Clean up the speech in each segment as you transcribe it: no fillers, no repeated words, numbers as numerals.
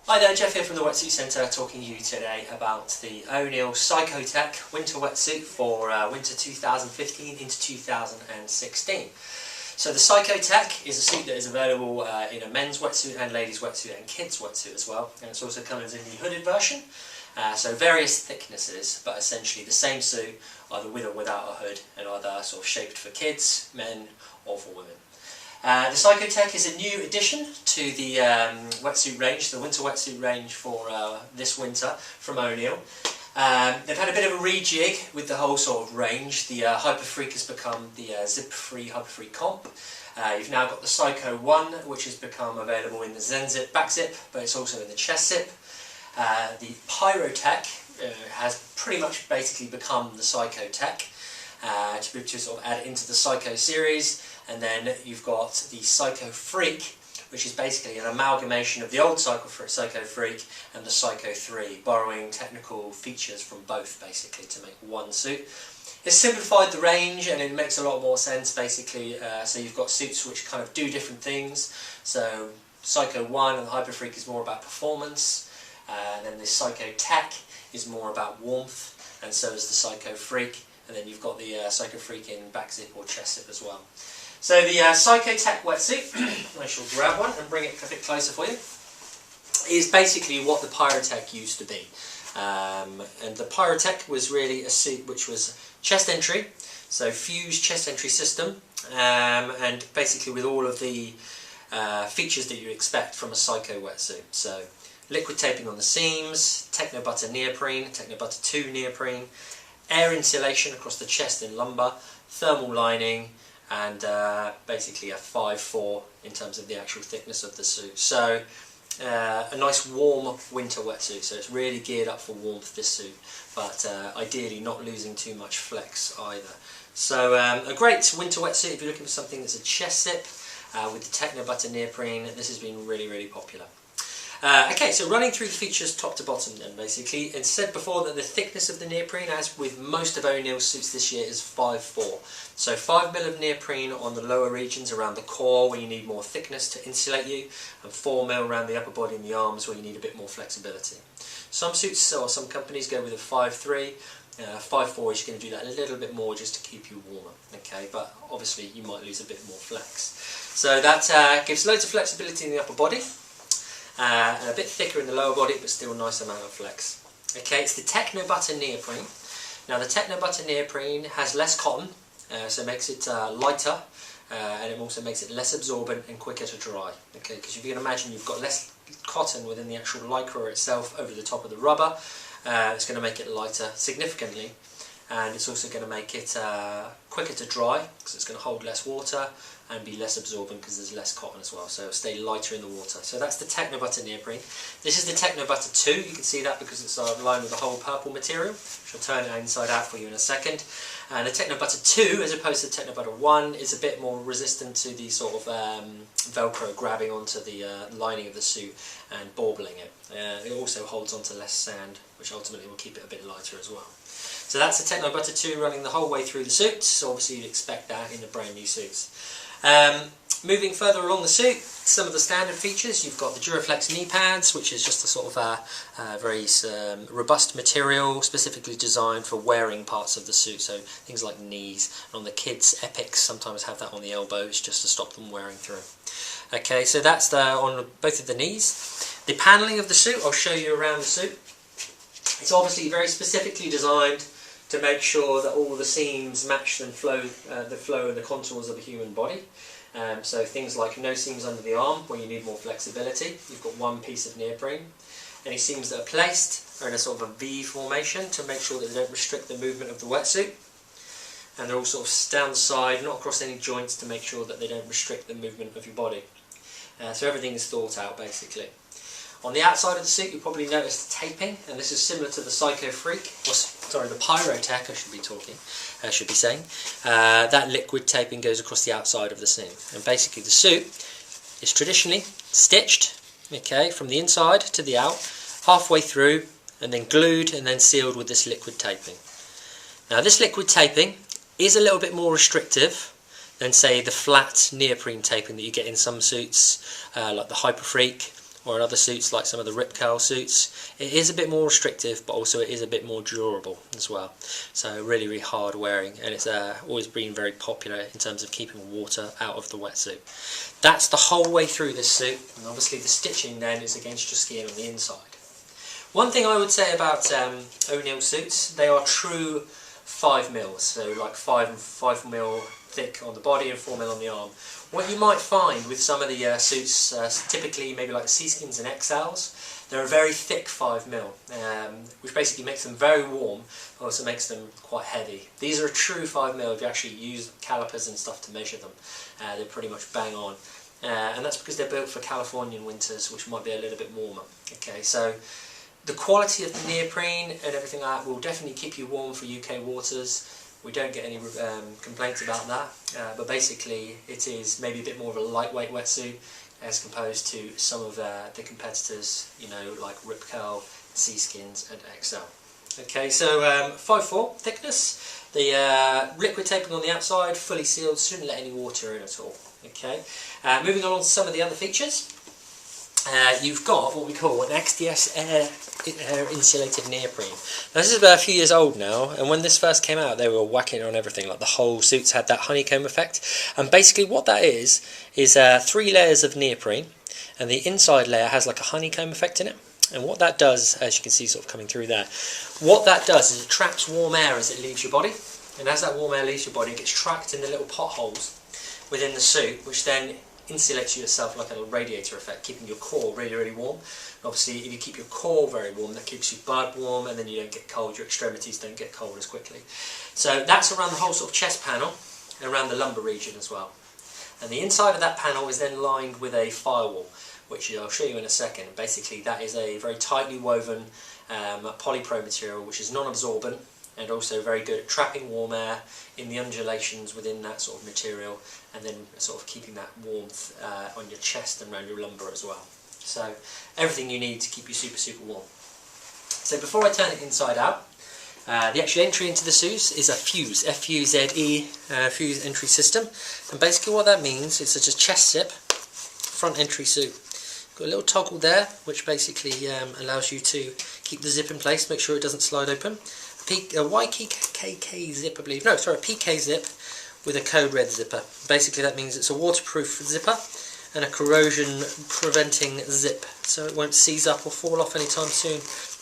Hi there, Jeff here from the Wetsuit Centre, talking to you today about the ONeill PsychoTech winter wetsuit for winter 2015 into 2016. So the PsychoTech is a suit that is available in a men's wetsuit and ladies wetsuit and kids wetsuit as well, and it's also comes in the hooded version. So various thicknesses, but essentially the same suit, either with or without a hood, and either sort of shaped for kids, men or for women. The PsychoTech is a new addition to the wetsuit range, the winter wetsuit range for this winter from ONeill. They've had a bit of a rejig with the whole sort of range. The Hyperfreak has become the zip-free Hyperfreak comp. You've now got the Psycho 1, which has become available in the Zen Zip back zip, but it's also in the chest zip. The PyroTech has pretty much basically become the PsychoTech, to sort of add it into the Psycho series. And then you've got the Psycho Freak, which is basically an amalgamation of the old Psycho Freak and the Psycho 3, borrowing technical features from both basically to make one suit. It's simplified the range and it makes a lot more sense basically. So you've got suits which kind of do different things. So Psycho 1 and the Hyper Freak is more about performance, and then the Psycho Tech is more about warmth, and so is the Psycho Freak. And then you've got the Psycho Freak in back zip or chest zip as well. So the PsychoTech wetsuit, I shall grab one and bring it a bit closer for you, is basically what the PyroTech used to be. And the PyroTech was really a suit which was chest entry, so fused chest entry system, and basically with all of the features that you expect from a Psycho wetsuit. So liquid taping on the seams, Techno Butter neoprene, Techno Butter 2 neoprene, air insulation across the chest and lumbar, thermal lining, and basically a 5'4" in terms of the actual thickness of the suit. So a nice warm winter wetsuit, so it's really geared up for warmth, this suit, but ideally not losing too much flex either. So a great winter wetsuit if you're looking for something that's a chest zip with the Techno Butter neoprene. This has been really popular. Okay, so running through the features top to bottom then basically. It's said before that the thickness of the neoprene, as with most of ONeill suits this year, is 5'4". So 5mm of neoprene on the lower regions around the core where you need more thickness to insulate you, and 4mm around the upper body and the arms where you need a bit more flexibility. Some suits or some companies go with a 5'3". 5'4" is going to do that a little bit more just to keep you warmer, okay, but obviously you might lose a bit more flex. So that gives loads of flexibility in the upper body. And a bit thicker in the lower body, but still a nice amount of flex. Okay, it's the Techno Butter neoprene. Now the Techno Butter neoprene has less cotton, so it makes it lighter, and it also makes it less absorbent and quicker to dry. Okay, because if you can imagine you've got less cotton within the actual lycra itself over the top of the rubber, it's going to make it lighter significantly, and it's also going to make it quicker to dry because it's going to hold less water and be less absorbent because there's less cotton as well, so it'll stay lighter in the water. So that's the Techno Butter neoprene. This is the Techno Butter 2, you can see that because it's lined with the whole purple material, which I'll turn it inside out for you in a second. And the Techno Butter 2, as opposed to Techno Butter 1, is a bit more resistant to the sort of Velcro grabbing onto the lining of the suit and baubbling it. It also holds onto less sand, which ultimately will keep it a bit lighter as well. So that's the Techno Butter 2 running the whole way through the suit, so obviously you'd expect that in the brand new suits. Moving further along the suit, some of the standard features, you've got the Duraflex knee pads, which is just a sort of very robust material specifically designed for wearing parts of the suit, so things like knees. And on the kids' Epics sometimes have that on the elbows just to stop them wearing through. Okay, so that's on both of the knees. The panelling of the suit, I'll show you around the suit. It's obviously very specifically designed to make sure that all the seams match and flow, the flow and the contours of a human body. So things like no seams under the arm where you need more flexibility. You've got one piece of neoprene. Any seams that are placed are in a sort of a V formation to make sure that they don't restrict the movement of the wetsuit. And they're all sort of down the side, not across any joints, to make sure that they don't restrict the movement of your body. So everything is thought out basically. On the outside of the suit you'll probably notice the taping, and this is similar to the Psycho Freak, or sorry, the PyroTech I should be saying. That liquid taping goes across the outside of the seam, and basically the suit is traditionally stitched, okay, from the inside to the out, halfway through, and then glued and then sealed with this liquid taping. Now this liquid taping is a little bit more restrictive than say the flat neoprene taping that you get in some suits, like the Hyper Freak or in other suits like some of the rip curl suits, it is a bit more restrictive, but also it is a bit more durable as well. So really, really hard wearing, and it's always been very popular in terms of keeping water out of the wetsuit. That's the whole way through this suit, and obviously the stitching then is against your skin on the inside. One thing I would say about ONeill suits, they are true 5mm, so like 5mm thick on the body and 4mm on the arm. What you might find with some of the suits, typically maybe like the seaskins and XLs, they're a very thick 5mm, which basically makes them very warm, but also makes them quite heavy. These are a true 5mm if you actually use calipers and stuff to measure them. They're pretty much bang on. And that's because they're built for Californian winters, which might be a little bit warmer. Okay, so the quality of the neoprene and everything like that will definitely keep you warm for UK waters. We don't get any complaints about that, but basically it is maybe a bit more of a lightweight wetsuit as opposed to some of the competitors, you know, like Rip Curl, Seaskins and XL. Okay, so 5'4" thickness, the liquid taping on the outside, fully sealed, shouldn't let any water in at all. Okay, moving on to some of the other features. You've got what we call an XDS air insulated neoprene. Now this is about a few years old now, and when this first came out they were whacking it on everything, like the whole suits had that honeycomb effect, and basically what that is 3 layers of neoprene, and the inside layer has like a honeycomb effect in it, and what that does, as you can see sort of coming through there, what that does is it traps warm air as it leaves your body, and as that warm air leaves your body it gets trapped in the little potholes within the suit, which then insulates yourself like a radiator effect, keeping your core really, really warm. And obviously, if you keep your core very warm, that keeps your blood warm, and then you don't get cold, your extremities don't get cold as quickly. So that's around the whole sort of chest panel, and around the lumbar region as well. And the inside of that panel is then lined with a firewall, which I'll show you in a second. Basically, that is a very tightly woven polypro material, which is non-absorbent, and also very good at trapping warm air in the undulations within that sort of material, and then sort of keeping that warmth on your chest and around your lumbar as well. So everything you need to keep you super, super warm. So before I turn it inside out, the actual entry into the suit is a fuse, F-U-Z-E, fuse entry system, and basically what that means is it's a chest zip, front entry suit. Got a little toggle there, which basically allows you to keep the zip in place, make sure it doesn't slide open. A YKK zip, I believe. No, sorry, a PK zip with a code red zipper. Basically that means it's a waterproof zipper and a corrosion preventing zip, so it won't seize up or fall off anytime soon.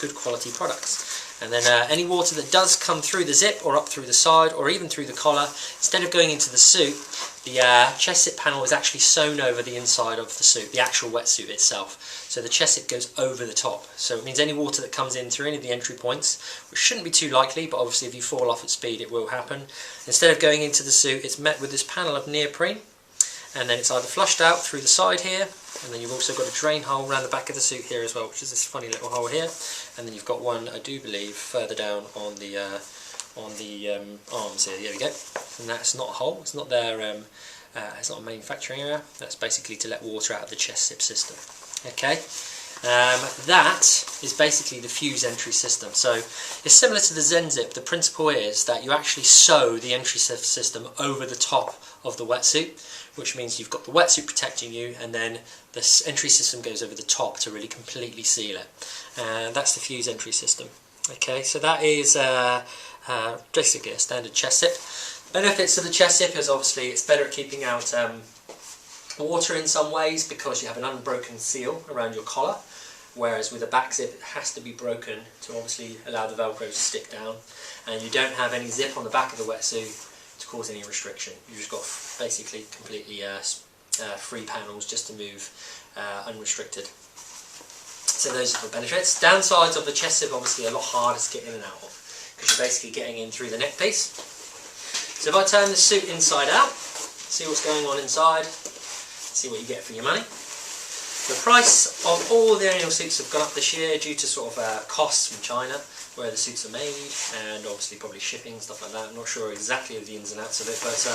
Good quality products. And then any water that does come through the zip or up through the side or even through the collar, instead of going into the suit, the chest zip panel is actually sewn over the inside of the suit, the actual wetsuit itself. So the chest zip goes over the top. So it means any water that comes in through any of the entry points, which shouldn't be too likely, but obviously if you fall off at speed it will happen. Instead of going into the suit, it's met with this panel of neoprene, and then it's either flushed out through the side here, and then you've also got a drain hole around the back of the suit here as well, which is this funny little hole here, and then you've got one, I do believe, further down on the arms here. There we go. And that's not a hole. It's not their it's not a manufacturing area. That's basically to let water out of the chest zip system. Okay. That is basically the fuse entry system. So it's similar to the Zen Zip. The principle is that you actually sew the entry system over the top of the wetsuit, which means you've got the wetsuit protecting you, and then the entry system goes over the top to really completely seal it. And that's the fuse entry system. Okay, so that is basically a standard chest zip. Benefits of the chest zip is obviously it's better at keeping out water in some ways, because you have an unbroken seal around your collar, whereas with a back zip it has to be broken to obviously allow the velcro to stick down, and you don't have any zip on the back of the wetsuit to cause any restriction. You've just got basically completely free panels just to move unrestricted. So those are the benefits. Downsides of the chest zip, obviously a lot harder to get in and out of, because you're basically getting in through the neck piece. So if I turn the suit inside out, see what's going on inside, see what you get for your money. The price of all the ONeill suits have gone up this year due to sort of costs from China, where the suits are made, and obviously probably shipping and stuff like that. I'm not sure exactly of the ins and outs of it, but it's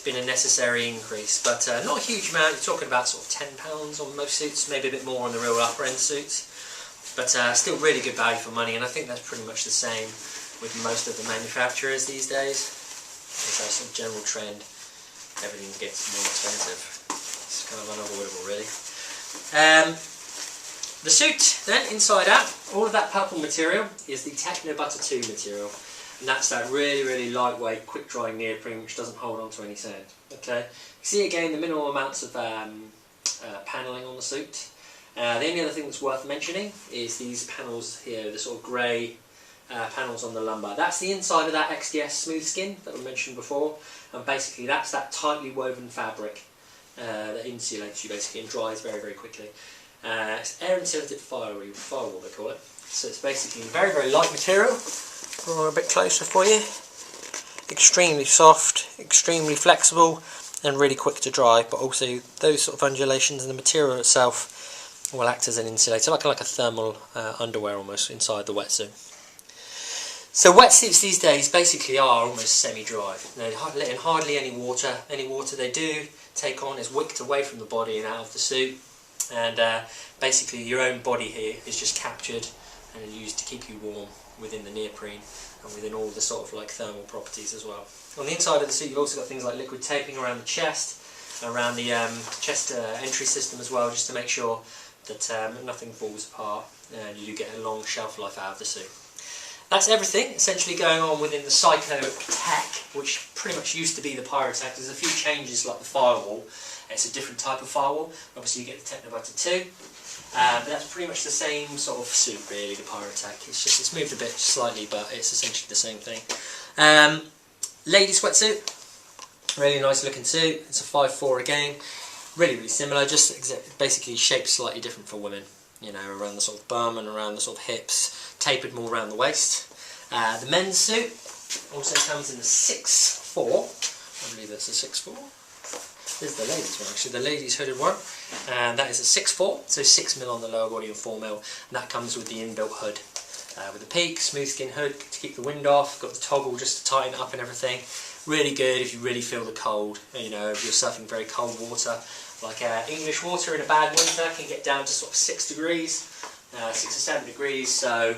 been a necessary increase. But not a huge amount. You're talking about sort of £10 on most suits, maybe a bit more on the real upper end suits. But still really good value for money, and I think that's pretty much the same with most of the manufacturers these days. It's a sort of general trend. Everything gets more expensive. It's kind of unavoidable, really. The suit then, inside out, all of that purple material is the Techno Butter 2 material. And that's that really lightweight, quick drying neoprene which doesn't hold on to any sand. Okay, you see again the minimal amounts of panelling on the suit. The only other thing that's worth mentioning is these panels here, the sort of grey panels on the lumbar. That's the inside of that XDS smooth skin that we mentioned before, and basically that's that tightly woven fabric that insulates you basically and dries very quickly. It's air insulated firewall they call it. So it's basically very light material. A bit closer for you. Extremely soft, extremely flexible, and really quick to dry. But also those sort of undulations in the material itself will act as an insulator, like a thermal underwear almost inside the wetsuit. So wetsuits these days basically are almost semi-dry. They're in hardly any water. Any water they do take on is wicked away from the body and out of the suit. And basically your own body here is just captured and used to keep you warm within the neoprene and within all the sort of like thermal properties as well. On the inside of the suit you've also got things like liquid taping around the chest, around the chest entry system as well, just to make sure that nothing falls apart and you do get a long shelf life out of the suit. That's everything essentially going on within the PsychoTech, which pretty much used to be the Pyrotech. There's a few changes like the firewall. It's a different type of firewall. Obviously you get the Techno Butter 2. But that's pretty much the same sort of suit really, the Pyrotech. It's moved a bit slightly, but it's essentially the same thing. Ladies sweatsuit, really nice looking suit. It's a 5'4" again, really similar, just basically shaped slightly different for women. You know, around the sort of bum and around the sort of hips, tapered more around the waist. The men's suit also comes in the 6'4". I believe that's a 6'4". This is the ladies one actually, the ladies hooded one, and that is a 6'4", so 6mm on the lower body and 4mm, and that comes with the inbuilt hood. With the peak, smooth skin hood to keep the wind off, got the toggle just to tighten it up and everything. Really good if you really feel the cold, you know, if you're surfing very cold water, like English water in a bad winter can get down to sort of 6 degrees, 6 or 7 degrees, so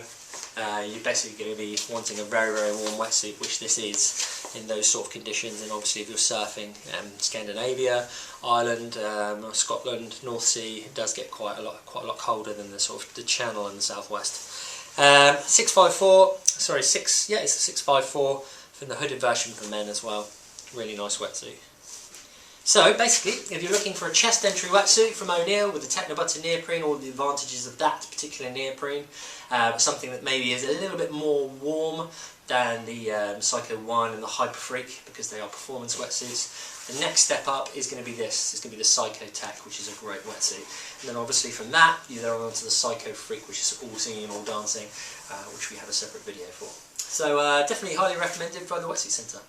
you're basically going to be wanting a very warm wetsuit, which this is in those sort of conditions. And obviously if you're surfing Scandinavia, Ireland, Scotland, North Sea, it does get quite a lot colder than the sort of the Channel in the southwest. 6'4", sorry, it's a 6'4" from the hooded version for men as well. Really nice wetsuit. So basically, if you're looking for a chest entry wetsuit from ONeill with the Techno Butter neoprene, all the advantages of that particular neoprene, something that maybe is a little bit more warm than the Psycho 1 and the Hyper Freak, because they are performance wetsuits, the next step up is going to be this. It's going to be the PsychoTech, which is a great wetsuit. And then obviously from that, you then on to the Psycho Freak, which is all singing and all dancing, which we have a separate video for. So definitely highly recommended by the Wetsuit Centre.